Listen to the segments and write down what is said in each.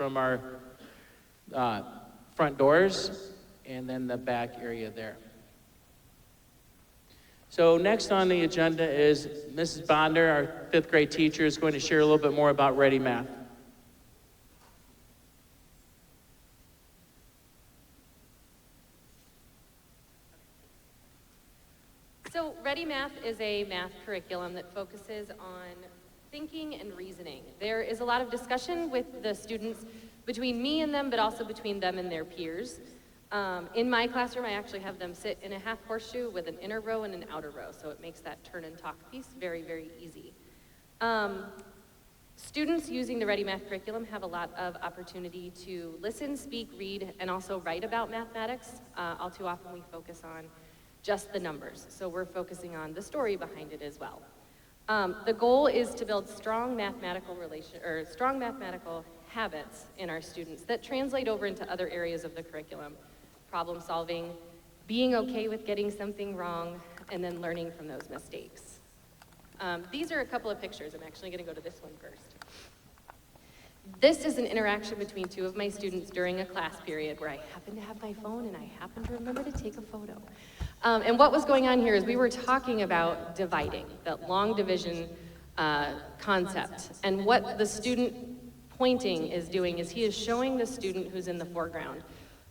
from our front doors and then the back area there. So next on the agenda is Mrs. Banda, our 5th grade teacher, is going to share a little bit more about Ready Math. So Ready Math is a math curriculum that focuses on thinking and reasoning. There is a lot of discussion with the students between me and them, but also between them and their peers. In my classroom, I actually have them sit in a half horseshoe with an inner row and an outer row, so it makes that turn and talk piece very, very easy. Students using the Ready Math curriculum have a lot of opportunity to listen, speak, read, and also write about mathematics. All too often we focus on just the numbers, so we're focusing on the story behind it as well. The goal is to build strong mathematical habits in our students that translate over into other areas of the curriculum. Problem solving, being okay with getting something wrong, and then learning from those mistakes. These are a couple of pictures. I'm actually going to go to this one first. This is an interaction between 2 of my students during a class period where I happen to have my phone and I happen to remember to take a photo. And what was going on here is we were talking about dividing, that long division concept. And what the student pointing is doing is he is showing the student who's in the foreground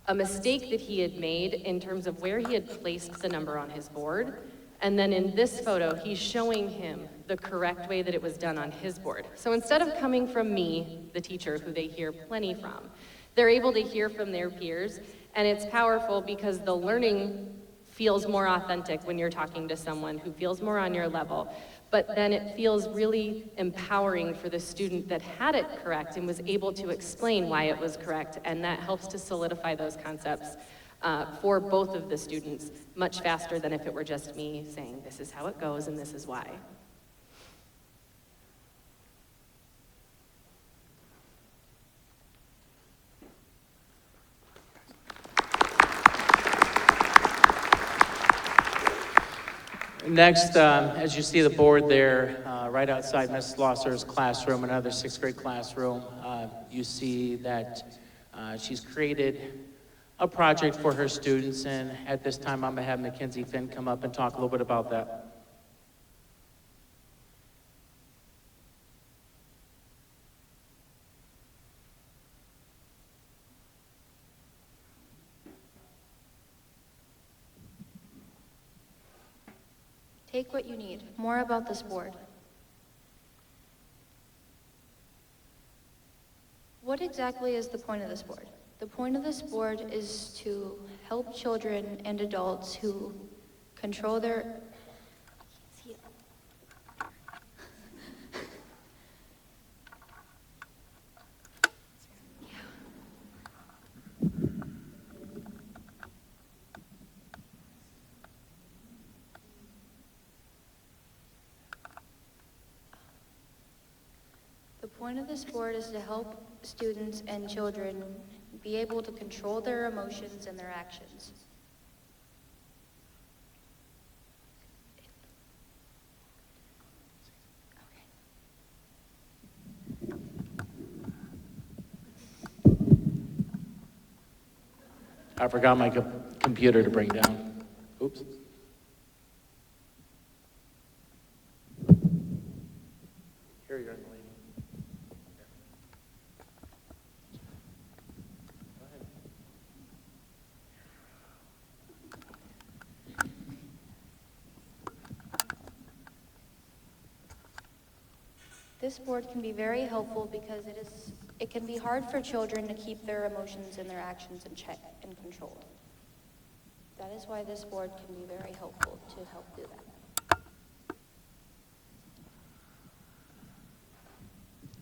a mistake that he had made in terms of where he had placed the number on his board. And then in this photo, he's showing him the correct way that it was done on his board. So instead of coming from me, the teacher, who they hear plenty from, they're able to hear from their peers. And it's powerful because the learning feels more authentic when you're talking to someone who feels more on your level. But then it feels really empowering for the student that had it correct and was able to explain why it was correct, and that helps to solidify those concepts for both of the students much faster than if it were just me saying, this is how it goes and this is why. Next, as you see the board there, right outside Ms. Lawson's classroom, another 6th grade classroom, you see that she's created a project for her students, and at this time I'm gonna have Mackenzie Finn come up and talk a little bit about that. Take what you need. More about this board. What exactly is the point of this board? The point of this board is to help children and adults who control their... The point of this board is to help students and children be able to control their emotions and their actions. I forgot my computer to bring down. Oops. Here you're in the lead. Go ahead. This board can be very helpful because it can be hard for children to keep their emotions and their actions in check and control. That is why this board can be very helpful to help do that.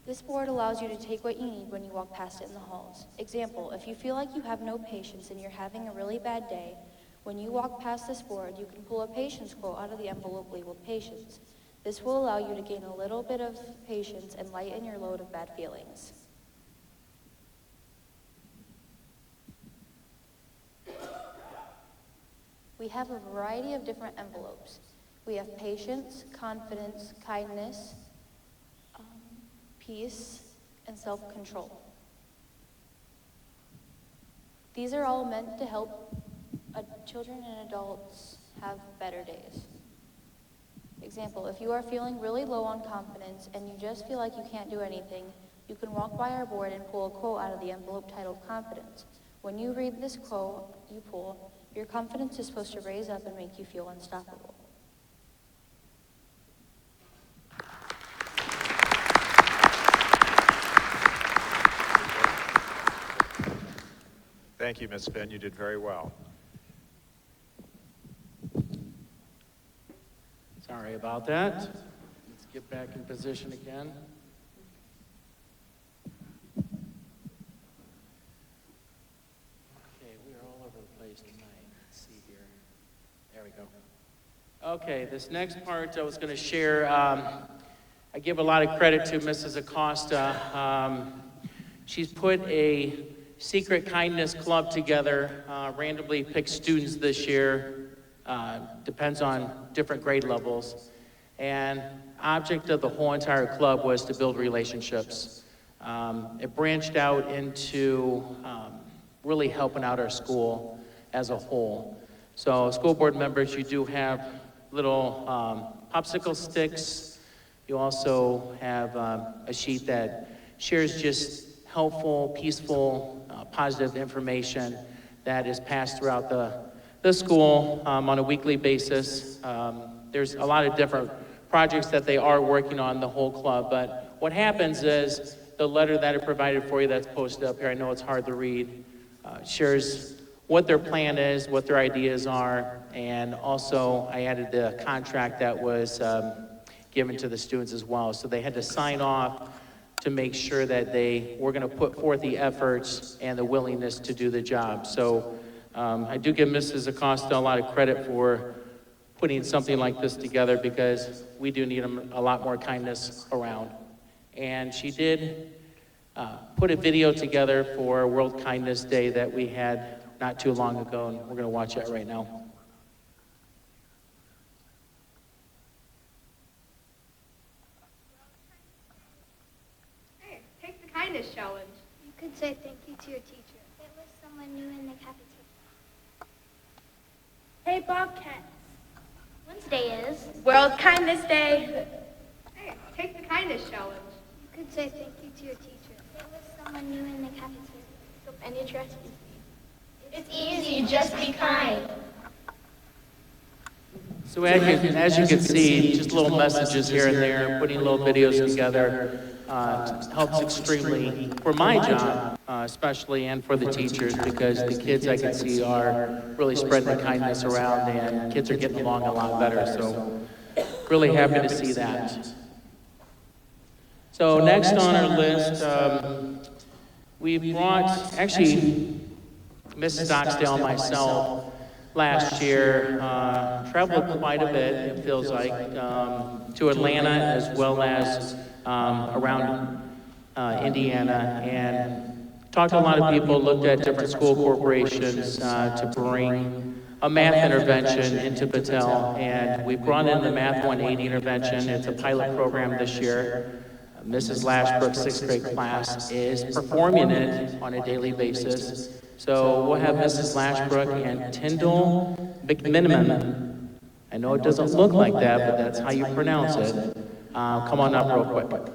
This board allows you to take what you need when you walk past it in the halls. Example, if you feel like you have no patience and you're having a really bad day, when you walk past this board, you can pull a patience quote out of the envelope labeled patience. This will allow you to gain a little bit of patience and lighten your load of bad feelings. We have a variety of different envelopes. We have patience, confidence, kindness, peace, and self-control. These are all meant to help children and adults have better days. Example, if you are feeling really low on confidence and you just feel like you can't do anything, you can walk by our board and pull a quote out of the envelope titled Confidence. When you read this quote you pull, your confidence is supposed to raise up and make you feel unstoppable. Thank you, Ms. Benn. You did very well. Sorry about that. Let's get back in position again. Okay, we are all over the place tonight. Let's see here. There we go. Okay, this next part I was going to share, I give a lot of credit to Mrs. Acosta. She's put a secret kindness club together, randomly picked students this year, depends on different grade levels. And object of the whole entire club was to build relationships. It branched out into really helping out our school as a whole. So school board members, you do have little popsicle sticks. You also have a sheet that shares just helpful, peaceful, positive information that is passed throughout the school on a weekly basis. There's a lot of different projects that they are working on, the whole club, but what happens is the letter that I provided for you that's posted up here, I know it's hard to read, shares what their plan is, what their ideas are, and also I added the contract that was given to the students as well. So they had to sign off to make sure that they were going to put forth the efforts and the willingness to do the job. So I do give Mrs. Acosta a lot of credit for putting something like this together because we do need a lot more kindness around. And she did put a video together for World Kindness Day that we had not too long ago, and we're going to watch that right now. Take the kindness challenge. You could say thank you to your teacher. It was someone new in the cafeteria. Hey, Bobcat. Wednesday is World Kindness Day. Hey, take the kindness challenge. You could say thank you to your teacher. It was someone new in the cafeteria. Any trust me. It's easy, just be kind. So as you can see, just little messages here and there, putting little videos together helps extremely for my job, especially, and for the teachers, because the kids I can see are really spreading the kindness around, and kids are getting along a lot better. So really happy to see that. So next on our list, we brought, actually, Mrs. Stocksdale and myself last year traveled quite a bit, it feels like, to Atlanta as well as around Indiana, and talked to a lot of people, looked at different school corporations to bring a math intervention into Battell, and we brought in the Math 180 intervention. It's a pilot program this year. Mrs. Lashbrook's 6th grade class is performing it on a daily basis. So we'll have Mrs. Lashbrook and Tyndall McMiniman. I know it doesn't look like that, but that's how you pronounce it. Come on up real quick.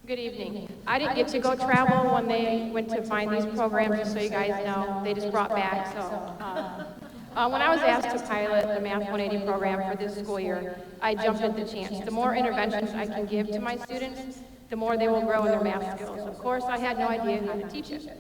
Good evening. I didn't get to go travel when they went to find these programs, just so you guys know. They just brought back, so. When I was asked to pilot the Math 180 program for this school year, I jumped at the chance. The more interventions I can give to my students, the more they will grow in their math skills. Of course, I had no idea how to teach it.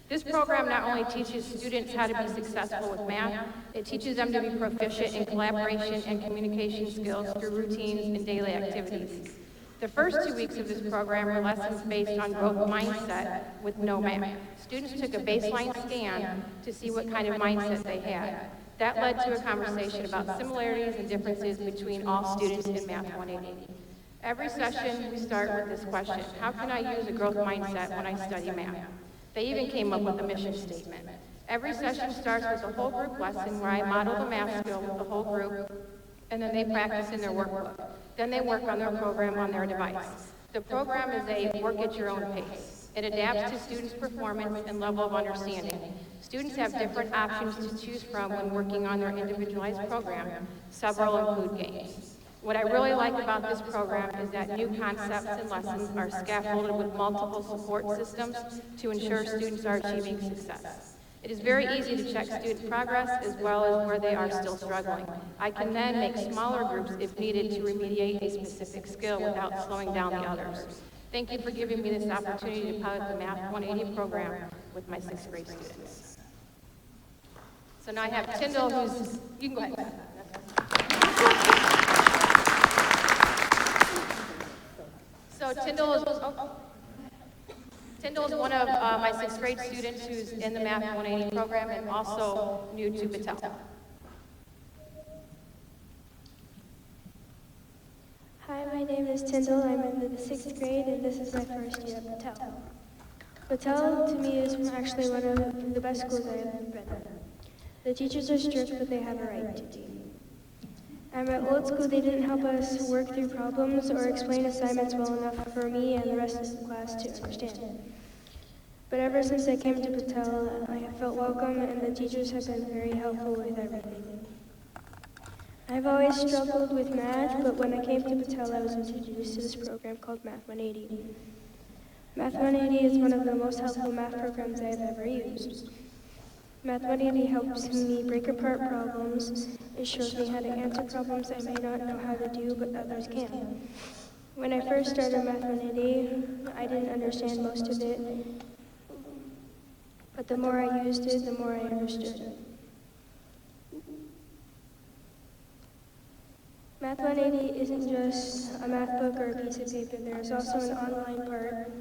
This program not only teaches students how to be successful with math, it teaches them to be proficient in collaboration and communication skills through routines and daily activities. The first 2 weeks of this program were lessons based on growth mindset with no math. Students took a baseline scan to see what kind of mindset they had. That led to a conversation about similarities and differences between all students in Math 180. Every session, we start with this question: how can I use a growth mindset when I study math? They even came up with a mission statement. Every session starts with a whole group lesson where I model the math skill with the whole group, and then they practice in their workbook. Then they work on their program on their device. The program is a work at your own pace. It adapts to students' performance and level of understanding. Students have different options to choose from when working on their individualized program. Several include games. What I really like about this program is that new concepts and lessons are scaffolded with multiple support systems to ensure students are achieving success. It is very easy to check student progress as well as where they are still struggling. I can then make smaller groups if needed to remediate a specific skill without slowing down the others. Thank you for giving me this opportunity to pilot the Math 180 program with my 6th grade students. So now I have Tyndall, who's, you can go ahead. So Tyndall is one of my 6th grade students who's in the Math 180 program and also new to Battell. Hi, my name is Tinsel. I'm in the 6th grade, and this is my first year at Battell. Battell, to me, is actually one of the best schools I've ever been in. The teachers are strict, but they have a right to be. At old school, they didn't help us work through problems or explain assignments well enough for me and the rest of the class to understand. But ever since I came to Battell, I have felt welcome, and the teachers have been very helpful with everything. I've always struggled with math, but when I came to Battell, I was introduced to this program called Math 180. Math 180 is one of the most helpful math programs I have ever used. Math 180 helps me break apart problems. It shows me how to answer problems I may not know how to do, but others can. When I first started Math 180, I didn't understand most of it, but the more I used it, the more I understood it. Math 180 isn't just a math book or a piece of paper. There's also an online part.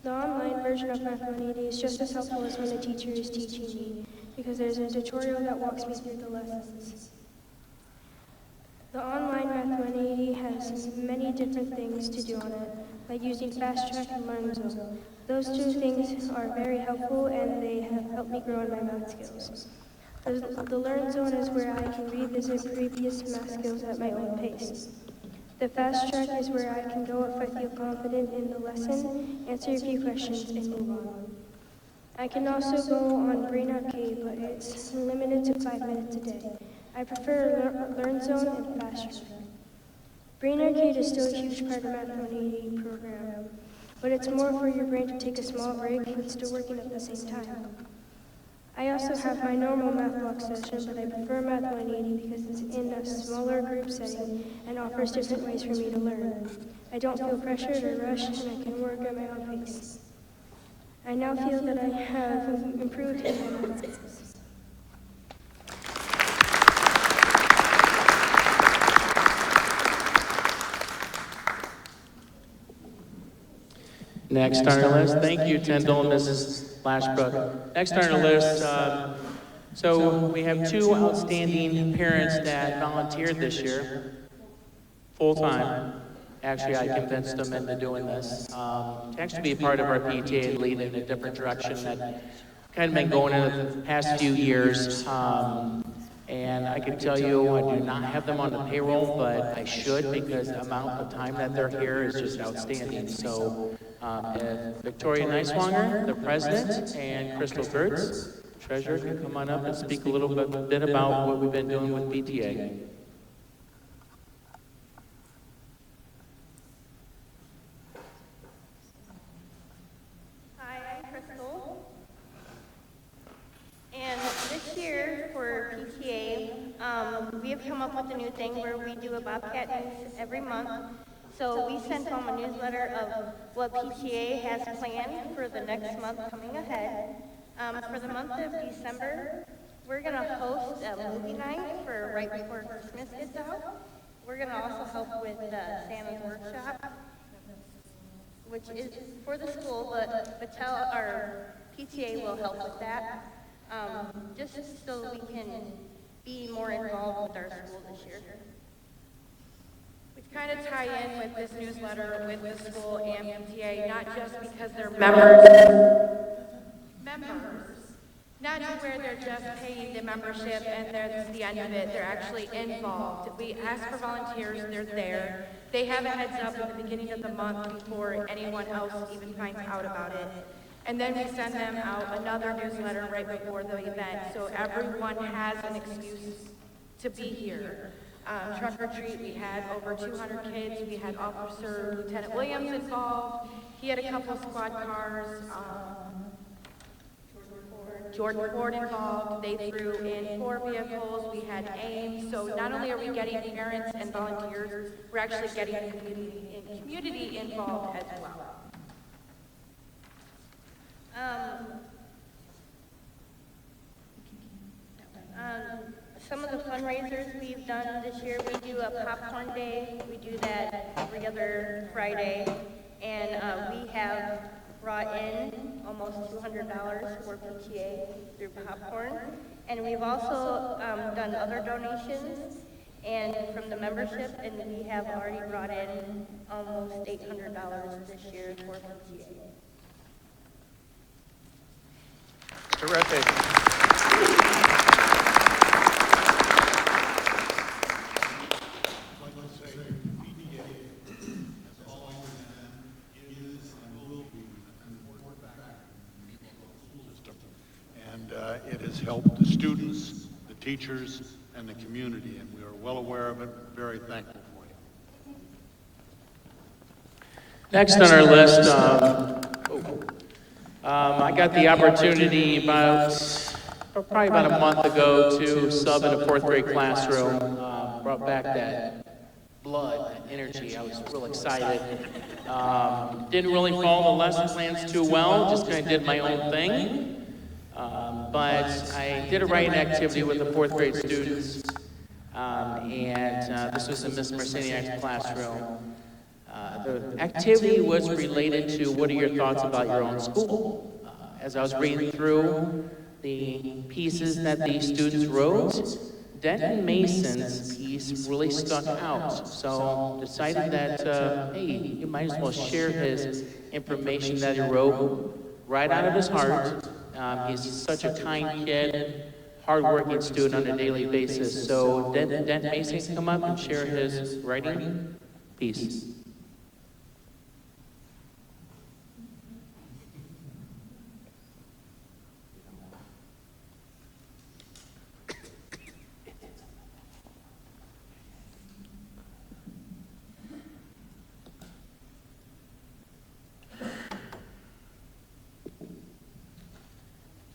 The online version of Math 180 is just as helpful as when a teacher is teaching me, because there's a tutorial that walks me through the lessons. The online Math 180 has many different things to do on it, like using Fast Track and Learn Zone. Those two things are very helpful, and they have helped me grow in my math skills. The Learn Zone is where I can revisit previous math skills at my own pace. The Fast Track is where I can go if I feel confident in the lesson, answer a few questions, and move on. I can also go on Brain Arcade, but it's limited to 5 minutes a day. I prefer Learn Zone and Fast Track. Brain Arcade is still a huge part of Math 180 program, but it's more for your brain to take a small break but still working at the same time. I also have my normal math block session, but I prefer Math 180 because it's in a smaller group setting and offers different ways for me to learn. I don't feel pressured or rushed, and I can work at my own pace. I now feel that I have improved in my math skills. Next on our list, thank you, Tyndall and Mrs. Lashbrook. Next on our list, so we have 2 outstanding parents that volunteered this year, full-time. Actually, I convinced them into doing this, to actually be a part of our PTA and lead in a different direction that kind of been going in the past few years. And I can tell you, I do not have them on the payroll, but I should, because the amount of time that they're here is just outstanding. So if Victoria Neiswanger, the president, and Crystal Gertz, treasurer, can come on up and speak a little bit about what we've been doing with PTA. Hi, I'm Crystal. And this year for PTA, we have come up with a new thing where we do a Bobcat News every month. So we sent home a newsletter of what PTA has planned for the next month coming ahead. For the month of December, we're going to host a movie night for right before Christmas gets out. We're going to also help with Santa's workshop, which is for the school, but Battell, our PTA will help with that, just so we can be more involved with our school this year. Which kind of tie in with this newsletter with the school and PTA, not just because they're members, not to where they're just paying the membership and that's the end of it. They're actually involved. We ask for volunteers, they're there. They have a heads up at the beginning of the month before anyone else even finds out about it. And then we send them out another newsletter right before the event, so everyone has an excuse to be here. Trunk or treat, we had over 200 kids. We had Officer Lieutenant Williams involved. He had a couple squad cars. Jordan Ford involved. They threw in 4 vehicles. We had AIM. So not only are we getting parents and volunteers, we're actually getting community involved as well. Some of the fundraisers we've done this year, we do a popcorn day. We do that every other Friday. And we have brought in almost $200 for PTA through popcorn. And we've also done other donations and from the membership, and we have already brought in almost $800 this year for PTA. Terrific. It has helped the students, the teachers, and the community, and we are well aware of it, very thankful for you. Next on our list, I got the opportunity probably about a month ago to sub in a 4th grade classroom. Brought back that blood, that energy. I was real excited. Didn't really follow the lesson plans too well, just kind of did my own thing. But I did a writing activity with the 4th grade students, and this was in Miss Marciniak's classroom. The activity was related to what are your thoughts about your own school. As I was reading through the pieces that these students wrote, Denton Mason's piece really stuck out. So decided that, hey, you might as well share his information that he wrote right out of his heart. He's such a kind kid, hardworking student on a daily basis. So Denton Mason can come up and share his writing piece.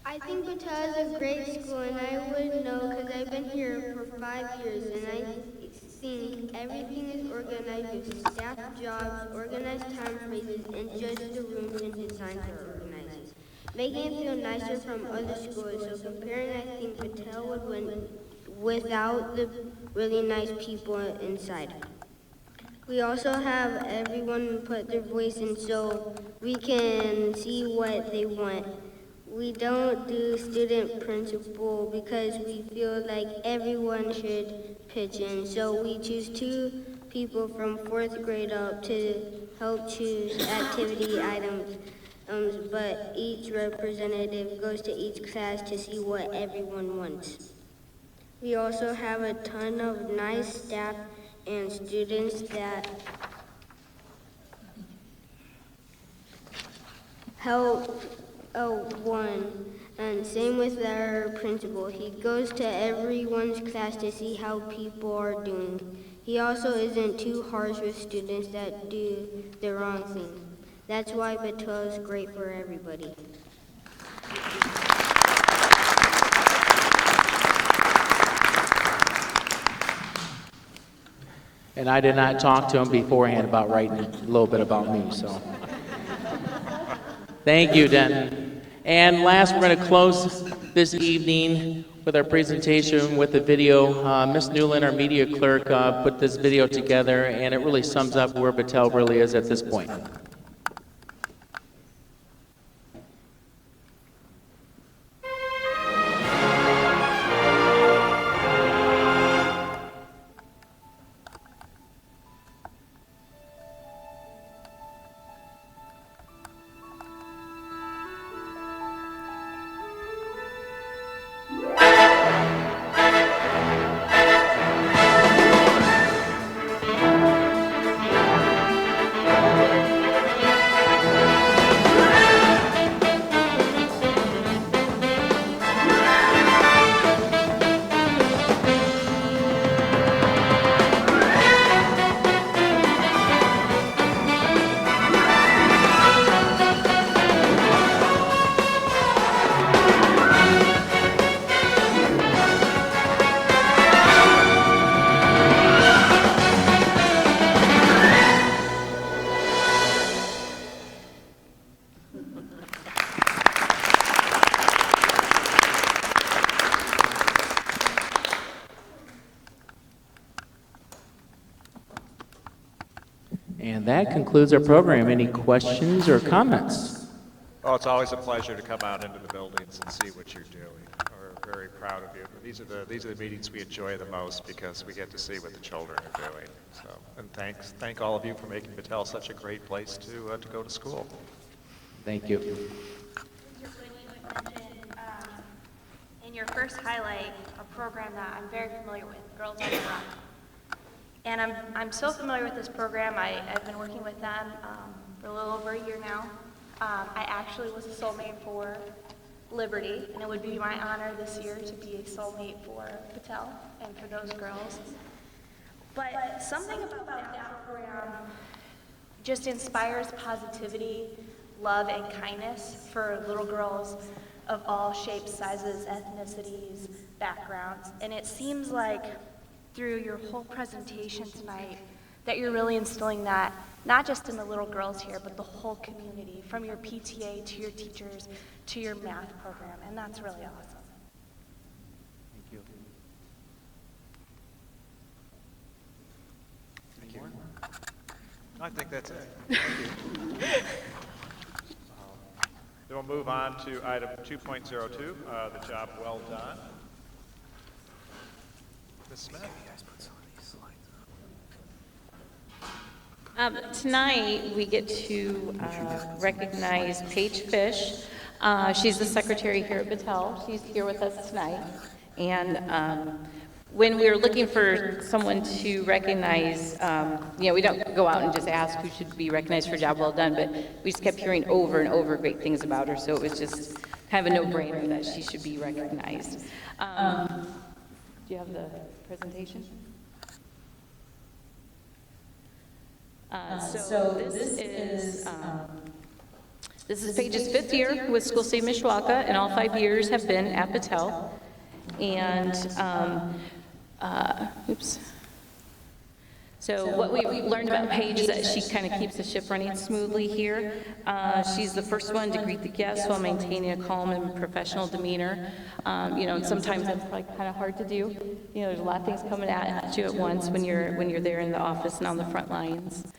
I think Battell is a great school, and I would know because I've been here for 5 years, and I think everything is organized with staff jobs, organized time phrases, and just the rooms and designs are organized, making it feel nicer from other schools. So comparing, I think Battell would win without the really nice people inside. We also have everyone put their voice in so we can see what they want. We don't do student principal because we feel like everyone should pitch in. So we choose 2 people from 4th grade up to help choose activity items. But each representative goes to each class to see what everyone wants. We also have a ton of nice staff and students that help one, and same with our principal. He goes to everyone's class to see how people are doing. He also isn't too harsh with students that do the wrong thing. That's why Battell is great for everybody. And I did not talk to him beforehand about writing a little bit about me, so. Thank you, Denton. And last, we're going to close this evening with our presentation with the video. Ms. Newland, our media clerk, put this video together, and it really sums up where Battell really is at this point. that concludes our program. Any questions or comments? Oh, it's always a pleasure to come out into the buildings and see what you're doing. We're very proud of you. These are the meetings we enjoy the most because we get to see what the children are doing. So, and thank all of you for making Battell such a great place to go to school. Thank you. In your first highlight, a program that I'm very familiar with, Girls on the Run. And I'm so familiar with this program. I've been working with them for a little over a year now. I actually was a soulmate for Liberty, and it would be my honor this year to be a soulmate for Battell and for those girls. But something about that program just inspires positivity, love, and kindness for little girls of all shapes, sizes, ethnicities, backgrounds. And it seems like through your whole presentation tonight that you're really instilling that, not just in the little girls here, but the whole community, from your PTA to your teachers to your math program, and that's really awesome. Thank you. Thank you. I think that's it. Thank you. Then we'll move on to item 2.02, the job well done. Ms. Smith. Tonight, we get to recognize Paige Fish. She's the secretary here at Battell. She's here with us tonight. And when we were looking for someone to recognize, we don't go out and just ask who should be recognized for a job well done, but we just kept hearing over and over great things about her, so it was just kind of a no-brainer that she should be recognized. Do you have the presentation? So this is Paige's 5th year with School State Mishawaka, and all 5 years have been at Battell. And so what we've learned about Paige is that she kind of keeps the ship running smoothly here. She's the first one to greet the guests while maintaining a calm and professional demeanor. And sometimes that's probably kind of hard to do. There's a lot of things coming at you at once when you're there in the office and on the front lines.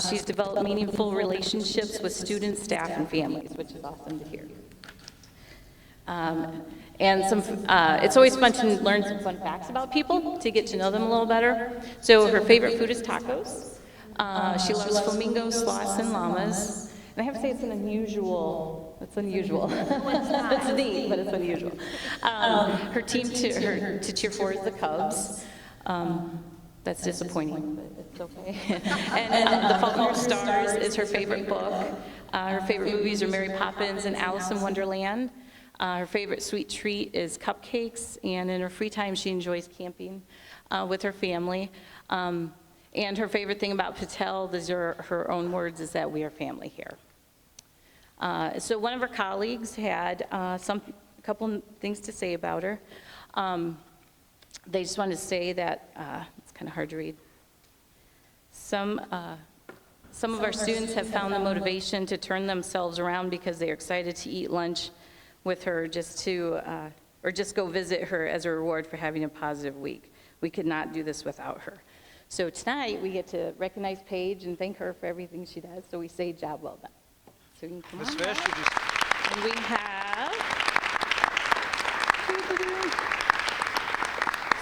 She's developed meaningful relationships with students, staff, and families, which is awesome to hear. And it's always fun to learn some fun facts about people, to get to know them a little better. So her favorite food is tacos. She loves flamingos, sloths, and llamas. And I have to say it's unusual. It's neat, but it's unusual. Her team to cheer for is the Cubs. That's disappointing, but it's okay. and The Fault in Our Stars is her favorite book. Her favorite movies are Mary Poppins and Alice in Wonderland. Her favorite sweet treat is cupcakes, and in her free time she enjoys camping with her family. And her favorite thing about Battell, these are her own words, is that we are family here. So one of her colleagues had a couple things to say about her. They just wanted to say that, it's kind of hard to read. Some of our students have found the motivation to turn themselves around because they are excited to eat lunch with her or just go visit her as a reward for having a positive week. We could not do this without her. So tonight we get to recognize Paige and thank her for everything she does. So we say job well done. So you can come Ms. on Fish, up. And we have.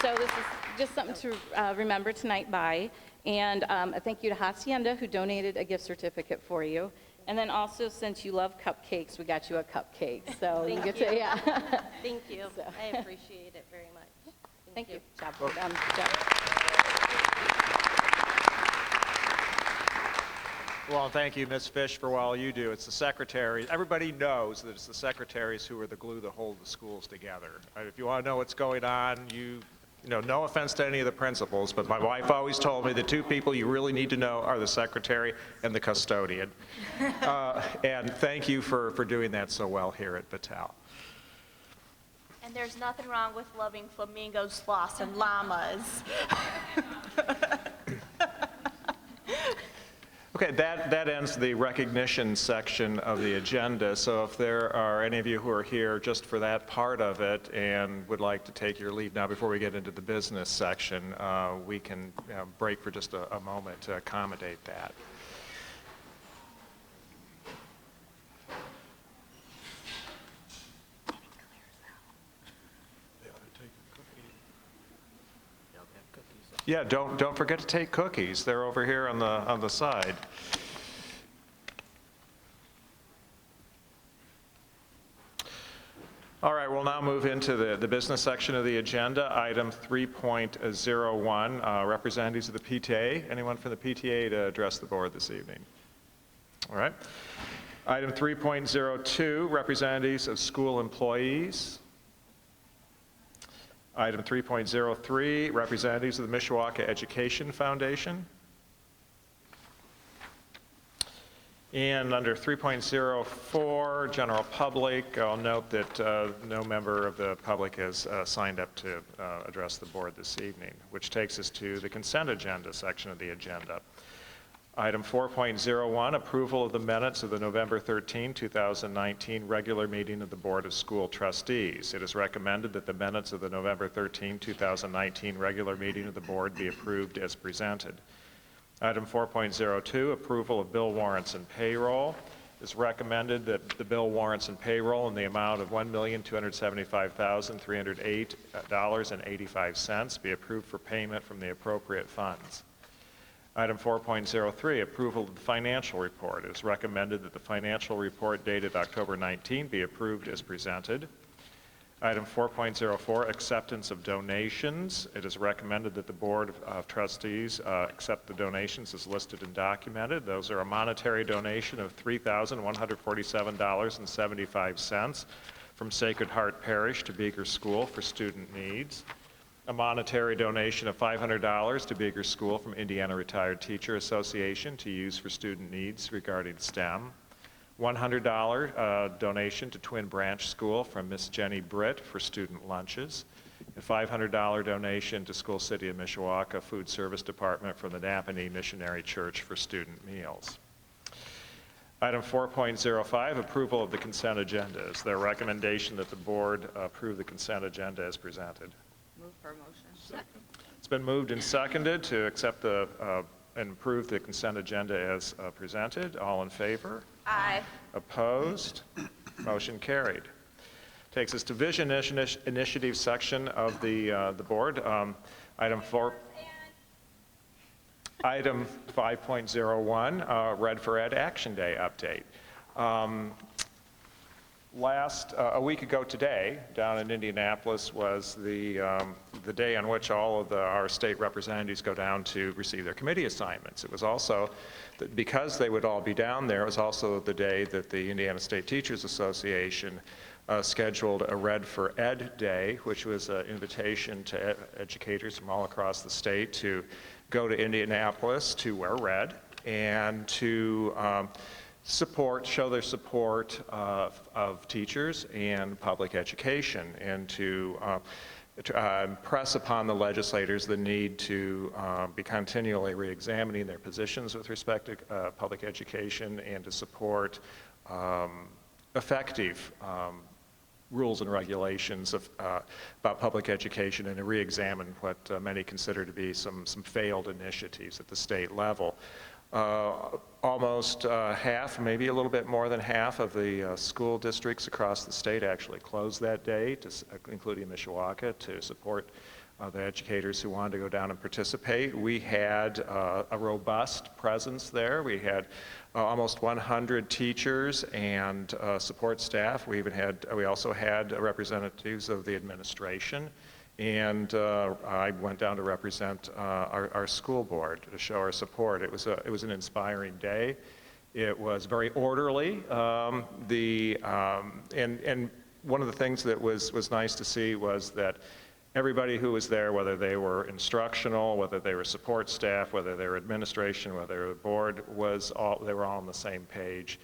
So this is just something to remember tonight by. And a thank you to Hacienda, who donated a gift certificate for you. And then also, since you love cupcakes, we got you a cupcake. So you get to, yeah. Thank you. So. I appreciate it very much. Thank you. Job well done. Job. Well, thank you, Ms. Fish, for all you do. It's the secretaries. Everybody knows that it's the secretaries who are the glue that hold the schools together. If you want to know what's going on, no offense to any of the principals, but my wife always told me the two people you really need to know are the secretary and the custodian. And thank you for doing that so well here at Battell. And there's nothing wrong with loving flamingos, sloths, and llamas. Okay, that ends the recognition section of the agenda. So if there are any of you who are here just for that part of it and would like to take your leave now before we get into the business section, we can break for just a moment to accommodate that. Yeah, don't forget to take cookies. They're over here on the side. All right, we'll now move into the business section of the agenda. Item 3.01, representatives of the PTA. Anyone from the PTA to address the board this evening? All right. Item 3.02, representatives of school employees. Item 3.03, representatives of the Mishawaka Education Foundation. And under 3.04, general public, I'll note that no member of the public has signed up to address the board this evening, which takes us to the consent agenda section of the agenda. Item 4.01, approval of the minutes of the November 13, 2019 regular meeting of the Board of School Trustees. It is recommended that the minutes of the November 13, 2019 regular meeting of the board be approved as presented. Item 4.02, approval of bill warrants and payroll. It is recommended that the bill warrants and payroll in the amount of $1,275,308.85 be approved for payment from the appropriate funds. Item 4.03, approval of the financial report. It is recommended that the financial report dated October 19 be approved as presented. Item 4.04, acceptance of donations. It is recommended that the Board of Trustees accept the donations as listed and documented. Those are a monetary donation of $3,147.75 from Sacred Heart Parish to Beaker School for student needs. A monetary donation of $500 to Beaker School from Indiana Retired Teacher Association to use for student needs regarding STEM. $100 donation to Twin Branch School from Miss Jenny Britt for student lunches. A $500 donation to School City of Mishawaka Food Service Department from the Napanee Missionary Church for student meals. Item 4.05, approval of the consent agenda. Is there a recommendation that the board approve the consent agenda as presented? Move for a motion. Second. It's been moved and seconded to accept and approve the consent agenda as presented. All in favor? Aye. Opposed? Motion carried. Takes us to Vision Initiative section of the board. Item 5.01, Red for Ed Action Day update. A week ago today, down in Indianapolis, was the day on which all of our state representatives go down to receive their committee assignments. It was also, because they would all be down there, it was also the day that the Indiana State Teachers Association scheduled a Red for Ed Day, which was an invitation to educators from all across the state to go to Indianapolis to wear red and to show their support of teachers and public education, and to press upon the legislators the need to be continually re-examining their positions with respect to public education, and to support effective rules and regulations about public education, and to re-examine what many consider to be some failed initiatives at the state level. Almost half, maybe a little bit more than half of the school districts across the state actually closed that day, including Mishawaka, to support the educators who wanted to go down and participate. We had a robust presence there. We had almost 100 teachers and support staff. We also had representatives of the administration. And I went down to represent our school board to show our support. It was an inspiring day. It was very orderly. And one of the things that was nice to see was that everybody who was there, whether they were instructional, whether they were support staff, whether they were administration, whether they were board, they were all on the same page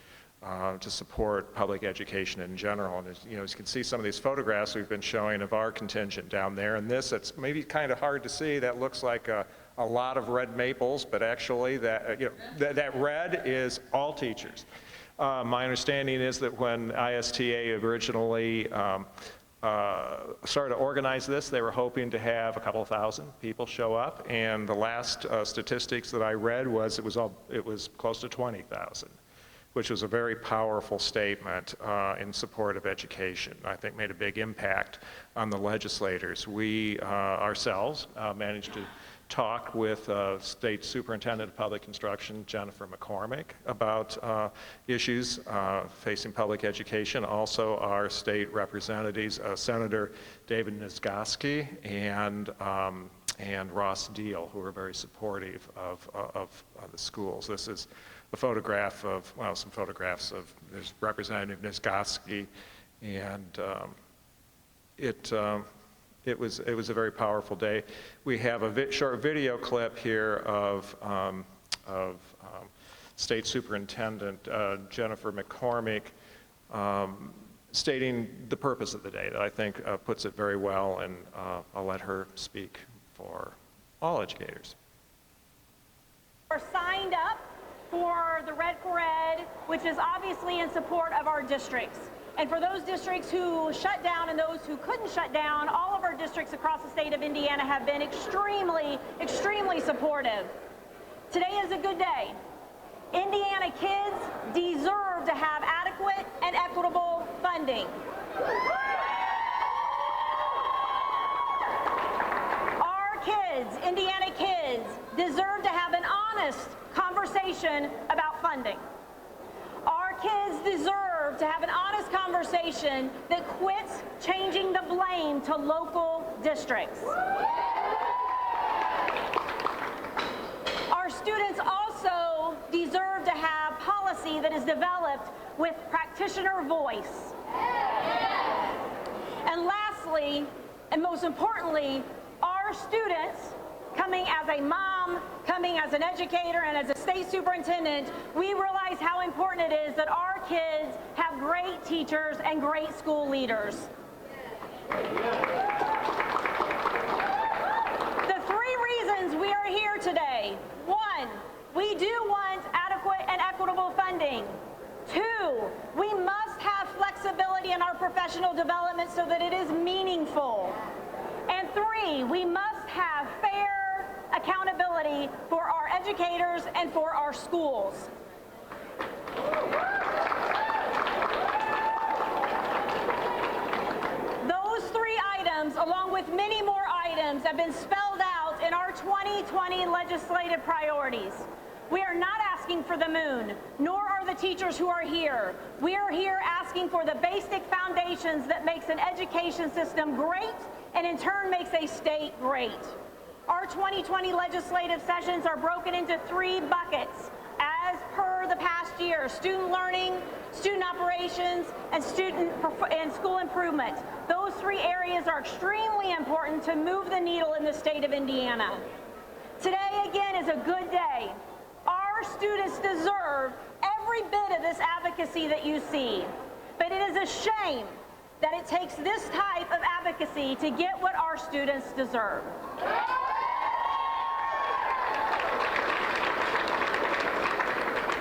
to support public education in general. And as you can see some of these photographs we've been showing of our contingent down there, and it's maybe kind of hard to see. That looks like a lot of red maples, but actually that red is all teachers. My understanding is that when ISTA originally started to organize this, they were hoping to have a couple thousand people show up, and the last statistics that I read was it was close to 20,000. which was a very powerful statement in support of education. I think made a big impact on the legislators. We ourselves managed to talk with State Superintendent of Public Instruction, Jennifer McCormick, about issues facing public education. Also our state representatives, Senator David Niezgoski and Ross Deal, who are very supportive of the schools. This is a photograph of, well, some photographs of there's Representative Niezgoski, and it was a very powerful day. We have a short video clip here of State Superintendent Jennifer McCormick stating the purpose of the day that I think puts it very well, and I'll let her speak for all educators. We're signed up for the Red for Ed, which is obviously in support of our districts. And for those districts who shut down and those who couldn't shut down, all of our districts across the state of Indiana have been extremely, extremely supportive. Today is a good day. Indiana kids deserve to have adequate and equitable funding. Our kids, Indiana kids, deserve to have an honest conversation about funding. Our kids deserve to have an honest conversation that quits changing the blame to local districts. Our students also deserve to have policy that is developed with practitioner voice. And lastly, and most importantly, our students, coming as a mom, coming as an educator, and as a state superintendent, we realize how important it is that our kids have great teachers and great school leaders. The three reasons we are here today: 1, we do want adequate and equitable funding. 2, we must have flexibility in our professional development so that it is meaningful. And 3, we must have fair accountability for our educators and for our schools. Those 3 items, along with many more items, have been spelled out in our 2020 legislative priorities. We are not asking for the moon, nor are the teachers who are here. We are here asking for the basic foundations that makes an education system great and in turn makes a state great. Our 2020 legislative sessions are broken into 3 buckets as per the past year: student learning, student operations, and school improvement. Those 3 areas are extremely important to move the needle in the state of Indiana. Today, again, is a good day. Our students deserve every bit of this advocacy that you see, but it is a shame that it takes this type of advocacy to get what our students deserve.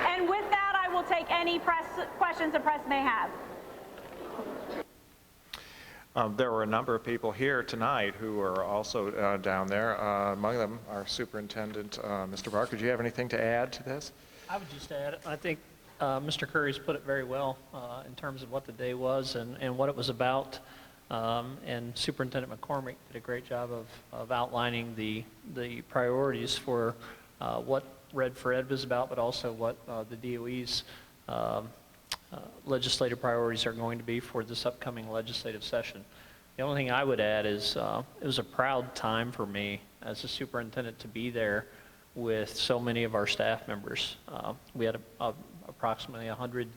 And with that, I will take any questions the press may have. There were a number of people here tonight who are also down there. Among them, our superintendent, Mr. Barker. Do you have anything to add to this? I would just add, I think Mr. Curry's put it very well in terms of what the day was and what it was about. And Superintendent McCormick did a great job of outlining the priorities for what Red for Ed was about, but also what the DOE's legislative priorities are going to be for this upcoming legislative session. The only thing I would add is it was a proud time for me as a superintendent to be there with so many of our staff members. We had approximately 100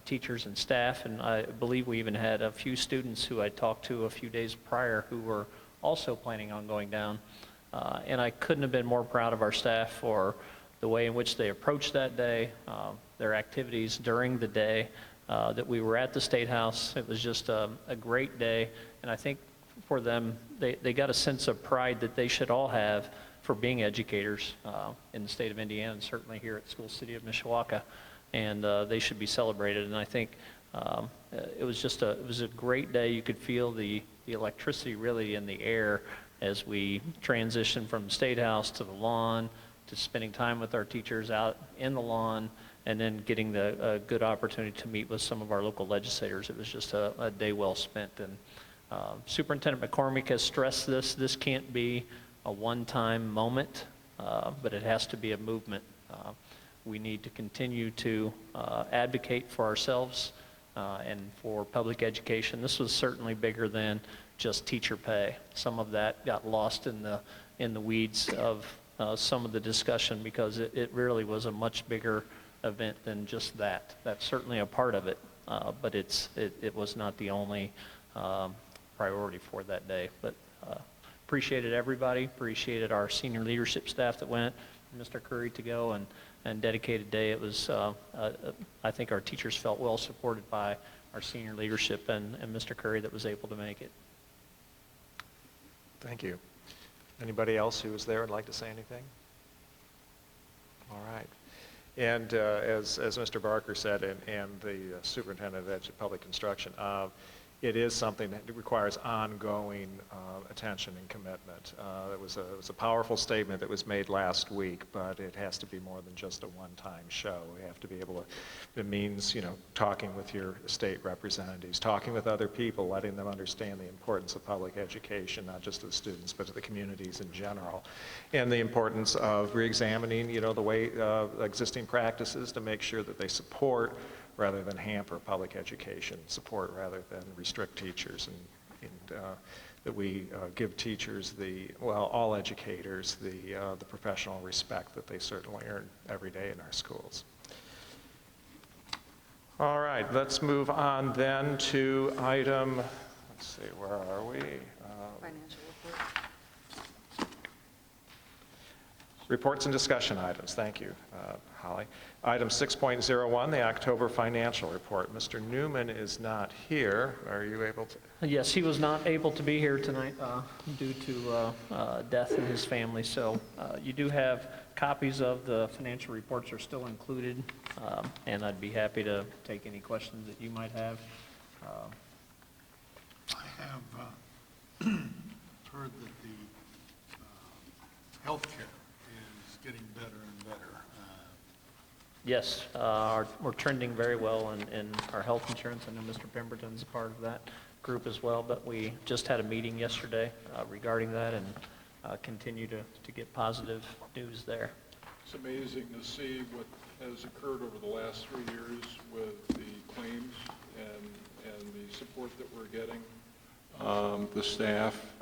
teachers and staff, and I believe we even had a few students who I talked to a few days prior who were also planning on going down. And I couldn't have been more proud of our staff for the way in which they approached that day, their activities during the day, that we were at the State House. It was just a great day, and I think for them, they got a sense of pride that they should all have for being educators in the state of Indiana, and certainly here at School City of Mishawaka, and they should be celebrated. And I think it was a great day. You could feel the electricity really in the air as we transitioned from the State House to the lawn, to spending time with our teachers out in the lawn, and then getting the good opportunity to meet with some of our local legislators. It was just a day well spent. And Superintendent McCormick has stressed this can't be a one-time moment, but it has to be a movement. We need to continue to advocate for ourselves and for public education. This was certainly bigger than just teacher pay. Some of that got lost in the weeds of some of the discussion, because it really was a much bigger event than just that. That's certainly a part of it, but it was not the only priority for that day. But appreciated everybody, appreciated our senior leadership staff that went, Mr. Curry to go, and dedicated day. It was, I think our teachers felt well supported by our senior leadership and Mr. Curry that was able to make it. Thank you. Anybody else who was there would like to say anything? All right. And as Mr. Barker said, and the Superintendent of Public Instruction, it is something that requires ongoing attention and commitment. It was a powerful statement that was made last week, but it has to be more than just a one-time show. We have to be able to, it means, talking with your state representatives, talking with other people, letting them understand the importance of public education, not just to the students, but to the communities in general, and the importance of re-examining, the way existing practices to make sure that they support rather than hamper public education, support rather than restrict teachers, and that we give teachers all educators the professional respect that they certainly earn every day in our schools. All right, let's move on then to item, let's see, where are we? Financial report. Reports and discussion items. Thank you, Holly. Item 6.01, the October financial report. Mr. Newman is not here. Are you able to? Yes, he was not able to be here tonight due to death in his family. So you do have copies of the financial reports are still included, and I'd be happy to take any questions that you might have. I have heard that the health care is getting better and better. Yes, we're trending very well in our health insurance. I know Mr. Pemberton's a part of that group as well, but we just had a meeting yesterday regarding that, and continue to get positive news there. It's amazing to see what has occurred over the last 3 years with the claims and the support that we're getting, the staff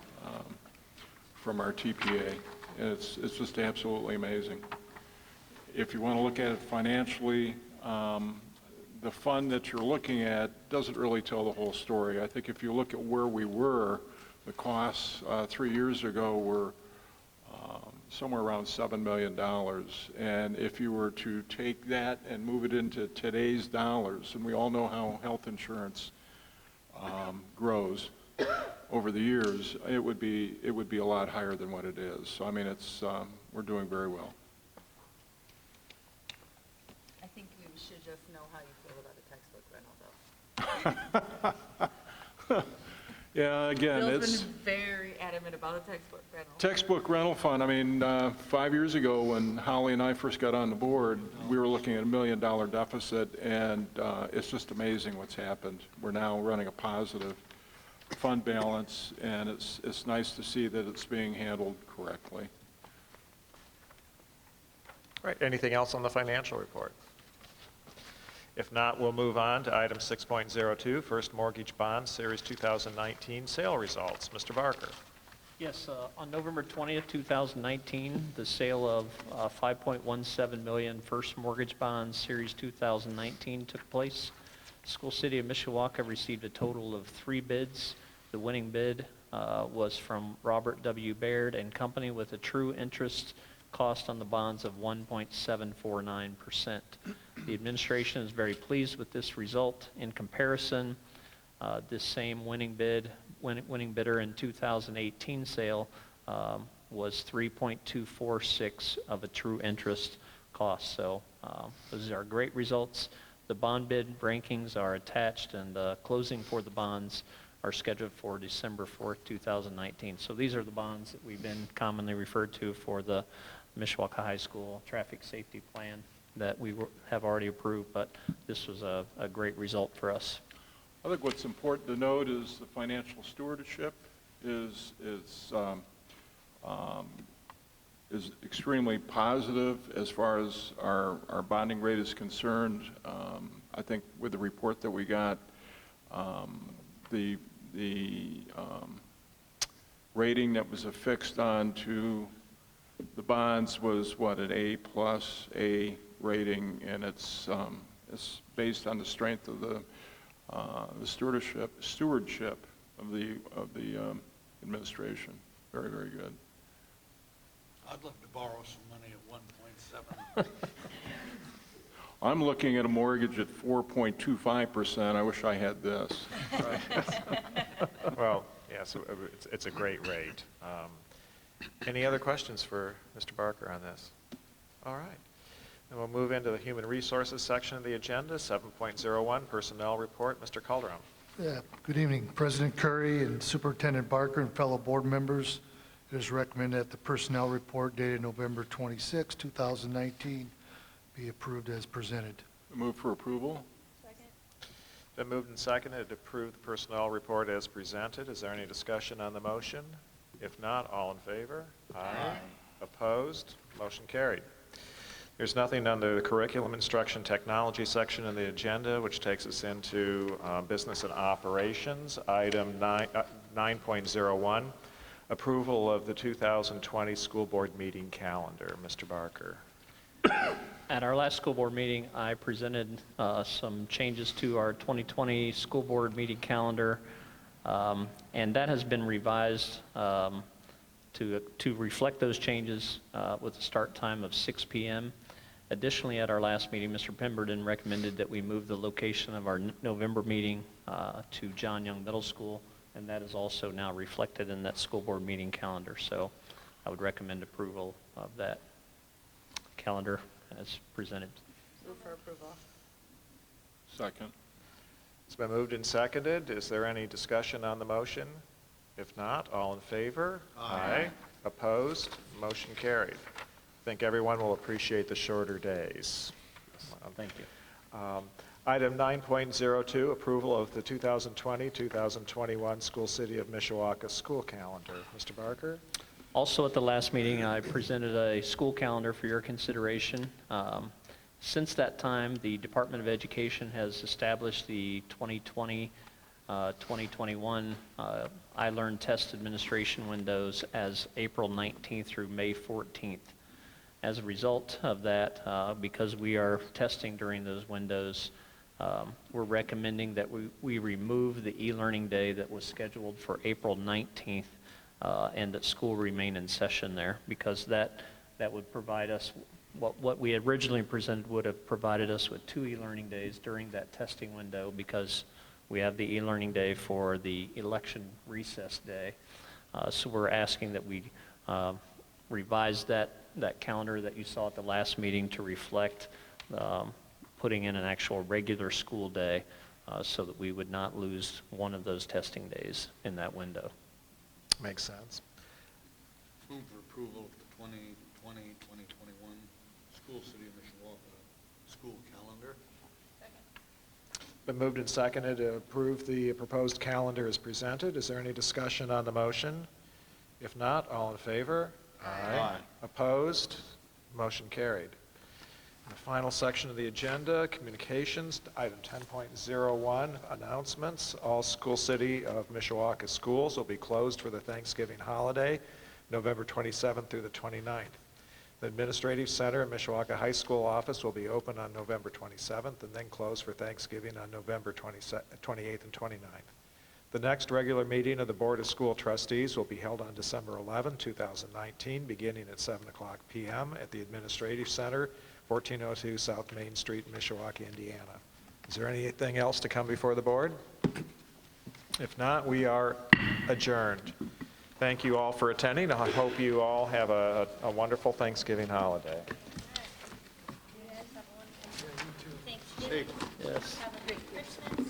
from our TPA. And it's just absolutely amazing. If you want to look at it financially, the fund that you're looking at doesn't really tell the whole story. I think if you look at where we were, the costs 3 years ago were somewhere around $7 million. And if you were to take that and move it into today's dollars, and we all know how health insurance grows over the years, it would be a lot higher than what it is. So I mean, we're doing very well. I think we should just know how you feel about a textbook rental, though. Yeah, again, Bill's been very adamant about a textbook rental. Textbook rental fund. I mean, 5 years ago when Holly and I first got on the board, we were looking at $1 million deficit, and it's just amazing what's happened. We're now running a positive fund balance, and it's nice to see that it's being handled correctly. Right, anything else on the financial report? If not, we'll move on to item 6.02, First Mortgage Bond Series 2019 sale results. Mr. Barker. Yes, on November 20th, 2019, the sale of 5.17 million First Mortgage Bonds Series 2019 took place. School City of Mishawaka received a total of 3 bids. The winning bid was from Robert W. Baird and Company with a true interest cost on the bonds of 1.749%. The administration is very pleased with this result. In comparison, this same winning bidder in 2018 sale was 3.246 of a true interest cost. So those are great results. The bond bid rankings are attached, and the closing for the bonds are scheduled for December 4th, 2019. So these are the bonds that we've been commonly referred to for the Mishawaka High School Traffic Safety Plan that we have already approved, but this was a great result for us. I think what's important to note is the financial stewardship is extremely positive as far as our bonding rate is concerned. I think with the report that we got, the rating that was affixed onto the bonds was what, an A+ rating, and it's based on the strength of the stewardship of the administration. Very, very good. I'd love to borrow some money at 1.7. I'm looking at a mortgage at 4.25%. I wish I had this. Well, yes, it's a great rate. Any other questions for Mr. Barker on this? All right. Then we'll move into the Human Resources section of the agenda, 7.01, Personnel Report. Mr. Calderon. Yeah. Good evening, President Curry and Superintendent Barker and fellow board members. It is recommended that the Personnel Report dated November 26, 2019 be approved as presented. Move for approval. Second. Been moved and seconded to approve the Personnel Report as presented. Is there any discussion on the motion? If not, all in favor? Aye. Opposed? Motion carried. There's nothing under the Curriculum Instruction Technology section of the agenda, which takes us into Business and Operations. Item 9.01, approval of the 2020 school board meeting calendar. Mr. Barker. At our last school board meeting, I presented some changes to our 2020 school board meeting calendar, and that has been revised to reflect those changes with a start time of 6 p.m. Additionally, at our last meeting, Mr. Pemberton recommended that we move the location of our November meeting to John Young Middle School, and that is also now reflected in that school board meeting calendar. So I would recommend approval of that calendar as presented. Move for approval. Second. It's been moved and seconded. Is there any discussion on the motion? If not, all in favor? Aye. Opposed? Motion carried. I think everyone will appreciate the shorter days. Thank you. Item 9.02, approval of the 2020-2021 School City of Mishawaka school calendar. Mr. Barker? Also at the last meeting, I presented a school calendar for your consideration. Since that time, the Department of Education has established the 2020-2021 I-Learn test administration windows as April 19th through May 14th. As a result of that, because we are testing during those windows, we're recommending that we remove the e-learning day that was scheduled for April 19th and that school remain in session there, because that would provide us, what we originally presented would have provided us with 2 e-learning days during that testing window, because we have the e-learning day for the election recess day. So we're asking that we revise that calendar that you saw at the last meeting to reflect putting in an actual regular school day so that we would not lose one of those testing days in that window. Makes sense. Move for approval of the 2020-2021 School City of Mishawaka school calendar. Second. Been moved and seconded to approve the proposed calendar as presented. Is there any discussion on the motion? If not, all in favor? Aye. Opposed? Motion carried. The final section of the agenda, communications, item 10.01, announcements. All School City of Mishawaka schools will be closed for the Thanksgiving holiday, November 27th through the 29th. The Administrative Center at Mishawaka High School office will be open on November 27th and then closed for Thanksgiving on November 28th and 29th. The next regular meeting of the Board of School Trustees will be held on December 11, 2019, beginning at 7 o'clock p.m. at the Administrative Center, 1402 South Main Street, Mishawaka, Indiana. Is there anything else to come before the board? If not, we are adjourned. Thank you all for attending. I hope you all have a wonderful Thanksgiving holiday. Thanks. Yes. Have a great Christmas.